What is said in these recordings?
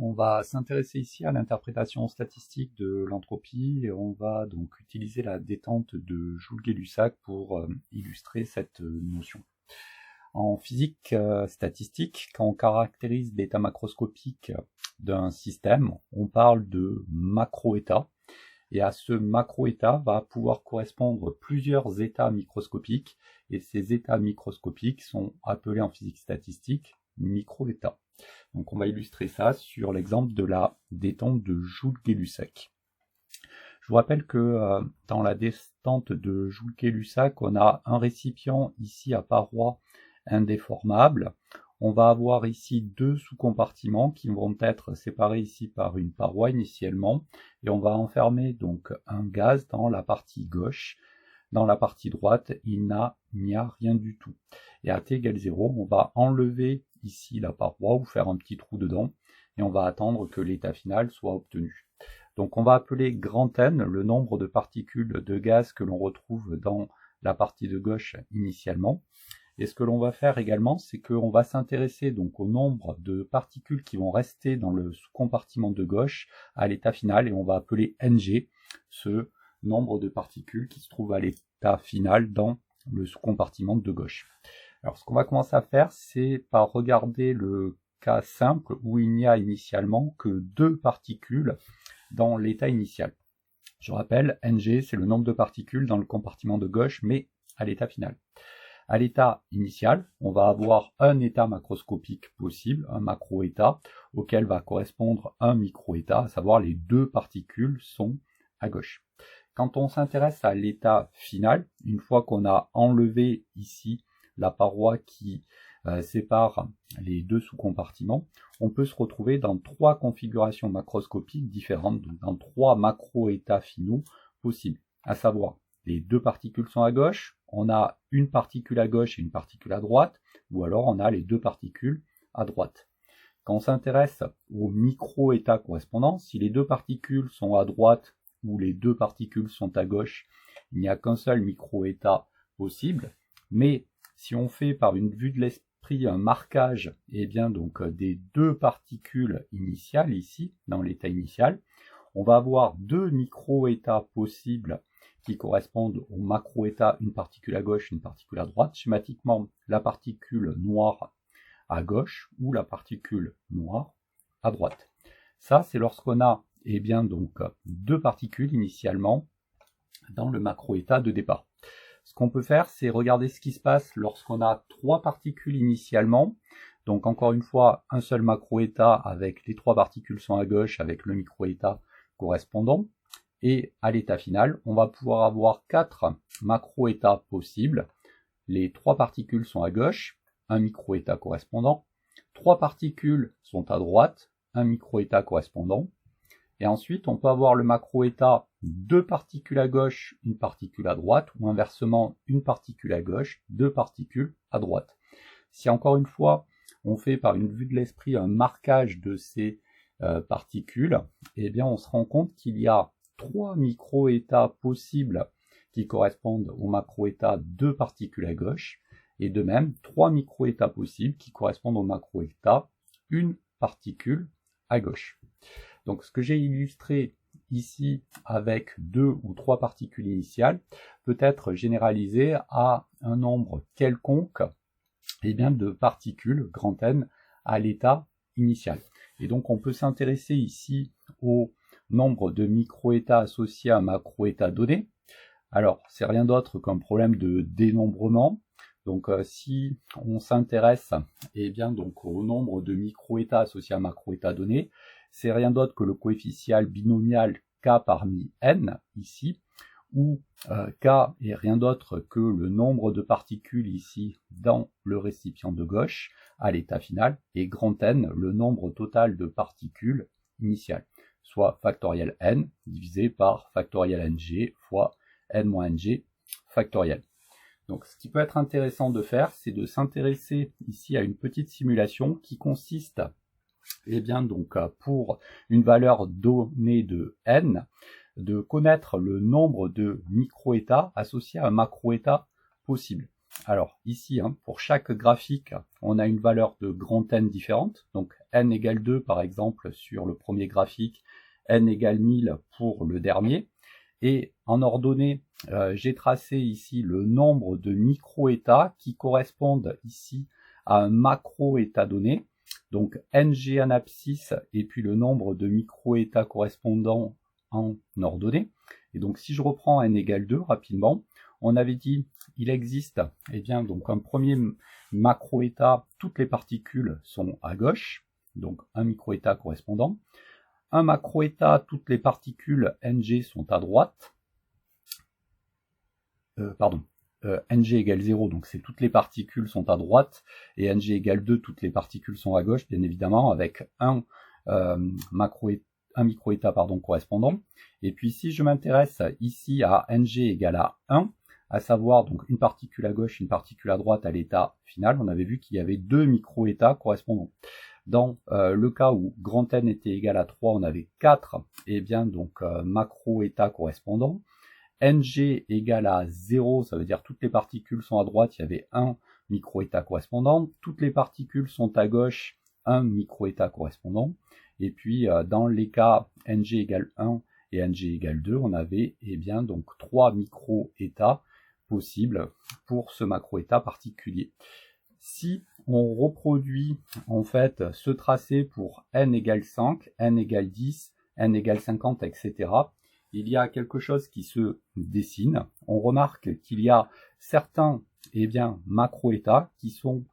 On va s'intéresser ici à l'interprétation statistique de l'entropie et on va donc utiliser la détente de Joule-Gay-Lussac pour illustrer cette notion. En physique statistique, quand on caractérise l'état macroscopique d'un système, on parle de macro-état, et à ce macro-état va pouvoir correspondre plusieurs états microscopiques, et ces états microscopiques sont appelés en physique statistique micro-états. Donc on va illustrer ça sur l'exemple de la détente de Joule-Gay-Lussac. Je vous rappelle que dans la détente de Joule-Gay-Lussac, on a un récipient ici à paroi indéformable. On va avoir ici deux sous-compartiments qui vont être séparés ici par une paroi initialement, et on va enfermer donc un gaz dans la partie gauche. Dans la partie droite, il n'y a rien du tout. Et à t égale 0, on va enlever ici la paroi ou faire un petit trou dedans, et on va attendre que l'état final soit obtenu. Donc on va appeler grand N le nombre de particules de gaz que l'on retrouve dans la partie de gauche initialement. Et ce que l'on va faire également, c'est qu'on va s'intéresser donc au nombre de particules qui vont rester dans le sous-compartiment de gauche à l'état final, et on va appeler Ng ce nombre de particules qui se trouve à l'état final dans le sous-compartiment de gauche. Alors ce qu'on va commencer à faire, c'est par regarder le cas simple où il n'y a initialement que deux particules dans l'état initial. Je rappelle, Ng c'est le nombre de particules dans le compartiment de gauche, mais à l'état final. À l'état initial, on va avoir un état macroscopique possible, un macro-état, auquel va correspondre un micro-état, à savoir les deux particules sont à gauche. Quand on s'intéresse à l'état final, une fois qu'on a enlevé ici la paroi qui sépare les deux sous-compartiments, on peut se retrouver dans trois configurations macroscopiques différentes, donc dans trois macro-états finaux possibles, à savoir les deux particules sont à gauche, on a une particule à gauche et une particule à droite, ou alors on a les deux particules à droite. Quand on s'intéresse au micro-état correspondant, si les deux particules sont à droite ou les deux particules sont à gauche, il n'y a qu'un seul micro-état possible, mais si on fait par une vue de l'esprit un marquage donc des deux particules initiales ici, dans l'état initial, on va avoir deux micro-états possibles qui correspondent au macro-état, une particule à gauche, une particule à droite, schématiquement la particule noire à gauche ou la particule noire à droite. Ça, c'est lorsqu'on a donc deux particules initialement dans le macro-état de départ. Ce qu'on peut faire, c'est regarder ce qui se passe lorsqu'on a trois particules initialement. Donc encore une fois, un seul macro-état avec les trois particules sont à gauche avec le micro-état correspondant. Et à l'état final, on va pouvoir avoir quatre macro-états possibles. Les trois particules sont à gauche, un micro-état correspondant. Trois particules sont à droite, un micro-état correspondant. Et ensuite, on peut avoir le macro-état deux particules à gauche, une particule à droite, ou inversement, une particule à gauche, deux particules à droite. Si encore une fois, on fait par une vue de l'esprit un marquage de ces particules, on se rend compte qu'il y a trois micro-états possibles qui correspondent au macro-état deux particules à gauche, et de même, trois micro-états possibles qui correspondent au macro-état une particule à gauche. Donc ce que j'ai illustré ici avec deux ou trois particules initiales peut être généralisé à un nombre quelconque de particules, grand N, à l'état initial. Et donc on peut s'intéresser ici au nombre de micro-états associés à un macro-état donné. Alors, c'est rien d'autre qu'un problème de dénombrement. Donc, si on s'intéresse au nombre de micro-états associés à un macro-état donné, c'est rien d'autre que le coefficient binomial k parmi n, ici, où k est rien d'autre que le nombre de particules ici dans le récipient de gauche à l'état final, et grand N, le nombre total de particules initiales, soit factoriel n divisé par factoriel ng fois n-ng factoriel. Donc ce qui peut être intéressant de faire, c'est de s'intéresser ici à une petite simulation qui consiste pour une valeur donnée de n, de connaître le nombre de micro-états associés à un macro-état possible. Alors ici, pour chaque graphique, on a une valeur de grand N différente. Donc N égale 2 par exemple sur le premier graphique, N égale 1000 pour le dernier. Et en ordonnée, j'ai tracé ici le nombre de micro-états qui correspondent ici à un macro-état donné. Donc NG en abscisse et puis le nombre de micro-états correspondants en ordonnée. Et donc si je reprends N égale 2 rapidement, on avait dit il existe donc un premier macro-état, toutes les particules sont à gauche, donc un micro-état correspondant. Un macro-état, toutes les particules Ng sont à droite. Ng égale 0, donc c'est toutes les particules sont à droite, et Ng égale 2, toutes les particules sont à gauche, bien évidemment, avec un micro-état correspondant. Et puis si je m'intéresse ici à Ng égale à 1, à savoir donc une particule à gauche, une particule à droite à l'état final, on avait vu qu'il y avait deux micro-états correspondants. Dans le cas où grand N était égal à 3, on avait 4 macro-états correspondants. Ng égale à 0, ça veut dire toutes les particules sont à droite, il y avait un micro-état correspondant. Toutes les particules sont à gauche, un micro-état correspondant. Et puis dans les cas Ng égale 1 et Ng égale 2, on avait donc 3 micro-états possibles pour ce macro-état particulier. Si on reproduit en fait ce tracé pour n égale 5, n égale 10, n égale 50, etc., il y a quelque chose qui se dessine. On remarque qu'il y a certains macro-états qui sont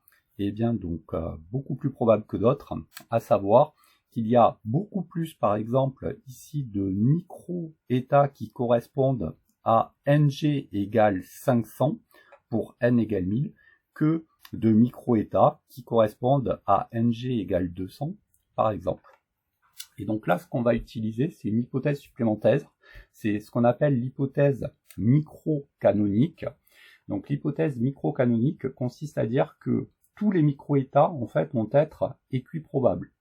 beaucoup plus probables que d'autres, à savoir qu'il y a beaucoup plus, par exemple, ici de micro-états qui correspondent à Ng égale 500 pour n égale 1000 que de micro-états qui correspondent à Ng égale 200, par exemple. Et donc là, ce qu'on va utiliser, c'est une hypothèse supplémentaire. C'est ce qu'on appelle l'hypothèse micro-canonique. Donc l'hypothèse micro-canonique consiste à dire que tous les micro-états, en fait, vont être équiprobables.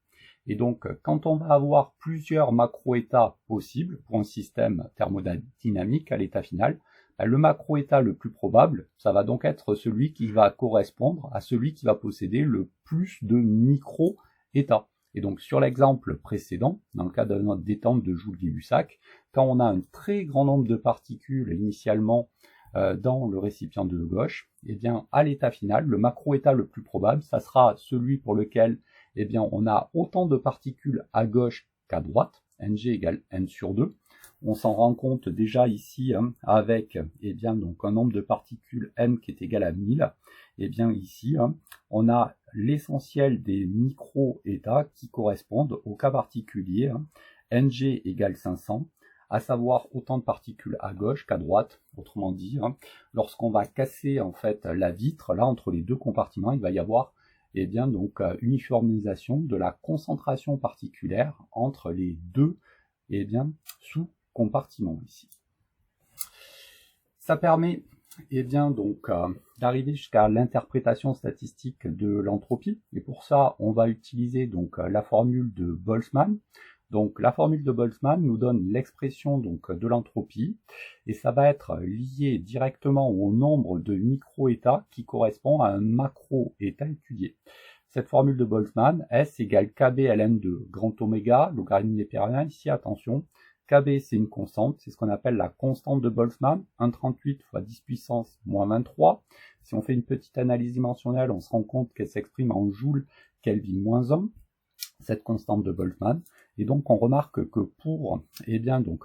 Et donc, quand on va avoir plusieurs macro-états possibles pour un système thermodynamique à l'état final, le macro-état le plus probable, ça va donc être celui qui va correspondre à celui qui va posséder le plus de micro-états. Et donc, sur l'exemple précédent, dans le cas de notre détente de Joule-Gay-Lussac, quand on a un très grand nombre de particules initialement dans le récipient de gauche, à l'état final, le macro-état le plus probable, ça sera celui pour lequel on a autant de particules à gauche qu'à droite, Ng égale n sur 2. On s'en rend compte déjà ici avec donc un nombre de particules n qui est égal à 1000. Ici, on a l'essentiel des micro-états qui correspondent au cas particulier, Ng égale 500, à savoir autant de particules à gauche qu'à droite. Autrement dit, lorsqu'on va casser en fait la vitre, là entre les deux compartiments, il va y avoir uniformisation de la concentration particulière entre les deux sous-compartiments ici. Ça permet d'arriver jusqu'à l'interprétation statistique de l'entropie, et pour ça on va utiliser la formule de Boltzmann. Donc la formule de Boltzmann nous donne l'expression de l'entropie, et ça va être lié directement au nombre de micro-états qui correspond à un macro-état étudié. Cette formule de Boltzmann, S égale KB ln de grand oméga, logarithme népérien. Ici, attention, KB c'est une constante, c'est ce qu'on appelle la constante de Boltzmann, 1,38 fois 10 puissance moins 23. Si on fait une petite analyse dimensionnelle, on se rend compte qu'elle s'exprime en joules Kelvin moins 1, cette constante de Boltzmann. Et donc on remarque que pour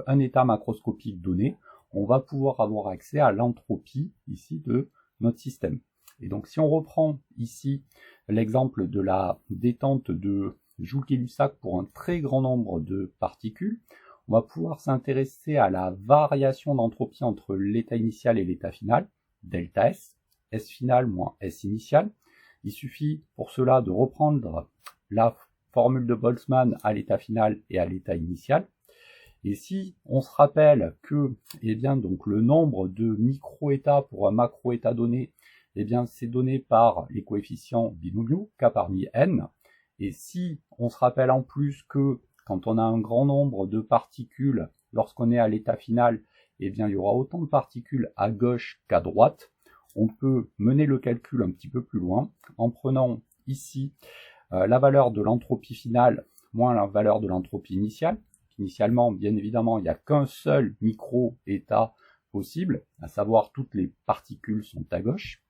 un état macroscopique donné, on va pouvoir avoir accès à l'entropie ici de notre système. Et donc si on reprend ici l'exemple de la détente de Joule-Gay-Lussac pour un très grand nombre de particules, on va pouvoir s'intéresser à la variation d'entropie entre l'état initial et l'état final, delta S, S final moins S initial. Il suffit pour cela de reprendre la formule de Boltzmann à l'état final et à l'état initial. Et si on se rappelle que le nombre de micro-états pour un macro-état donné, c'est donné par les coefficients binomiaux, k parmi n. Et si on se rappelle en plus que quand on a un grand nombre de particules, lorsqu'on est à l'état final, il y aura autant de particules à gauche qu'à droite, on peut mener le calcul un petit peu plus loin en prenant ici la valeur de l'entropie finale moins la valeur de l'entropie initiale. Initialement, bien évidemment, il n'y a qu'un seul micro-état possible, à savoir toutes les particules sont à gauche.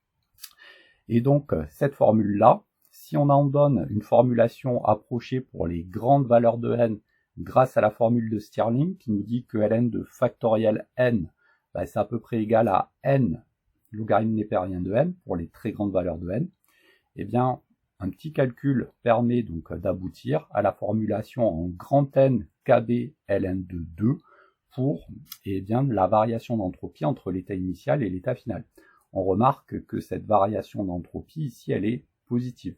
Et donc, cette formule-là, si on en donne une formulation approchée pour les grandes valeurs de n grâce à la formule de Stirling qui nous dit que ln de factoriel n, c'est à peu près égal à n logarithme népérien de n pour les très grandes valeurs de n, eh bien, un petit calcul permet donc d'aboutir à la formulation en grand N KB ln de 2 pour la variation d'entropie entre l'état initial et l'état final. On remarque que cette variation d'entropie ici, elle est positive.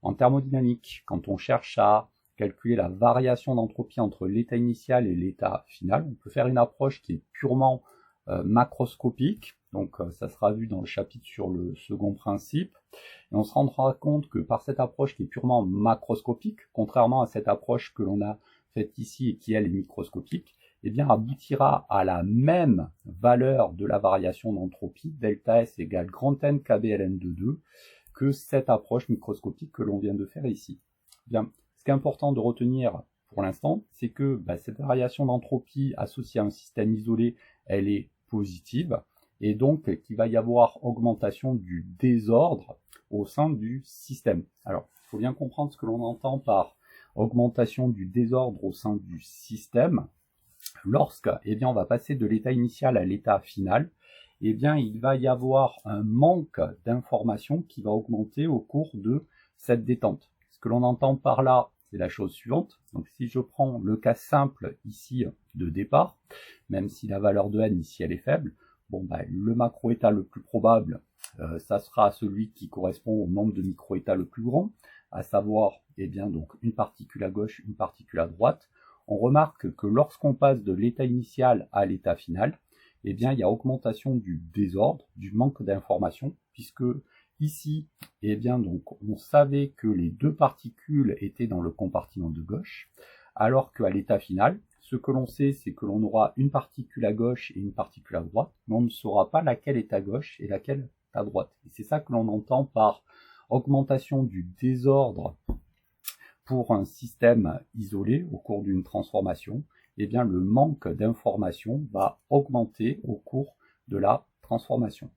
En thermodynamique, quand on cherche à calculer la variation d'entropie entre l'état initial et l'état final, on peut faire une approche qui est purement macroscopique. Donc ça sera vu dans le chapitre sur le second principe. Et on se rendra compte que par cette approche qui est purement macroscopique, contrairement à cette approche que l'on a faite ici et qui elle est microscopique, aboutira à la même valeur de la variation d'entropie, delta S égale grand N KB ln de 2, que cette approche microscopique que l'on vient de faire ici. Ce qui est important de retenir pour l'instant, c'est que cette variation d'entropie associée à un système isolé, elle est positive, et donc qu'il va y avoir augmentation du désordre au sein du système. Alors, il faut bien comprendre ce que l'on entend par augmentation du désordre au sein du système. Lorsque on va passer de l'état initial à l'état final, il va y avoir un manque d'informations qui va augmenter au cours de cette détente. Ce que l'on entend par là, c'est la chose suivante. Donc si je prends le cas simple ici de départ, même si la valeur de n ici elle est faible, le macro-état le plus probable, ça sera celui qui correspond au nombre de micro-états le plus grand, à savoir donc une particule à gauche, une particule à droite. On remarque que lorsqu'on passe de l'état initial à l'état final, il y a augmentation du désordre, du manque d'informations, puisque ici, donc on savait que les deux particules étaient dans le compartiment de gauche, alors qu'à l'état final, ce que l'on sait, c'est que l'on aura une particule à gauche et une particule à droite, mais on ne saura pas laquelle est à gauche et laquelle est à droite. Et c'est ça que l'on entend par augmentation du désordre pour un système isolé au cours d'une transformation. Le manque d'information va augmenter au cours de la transformation.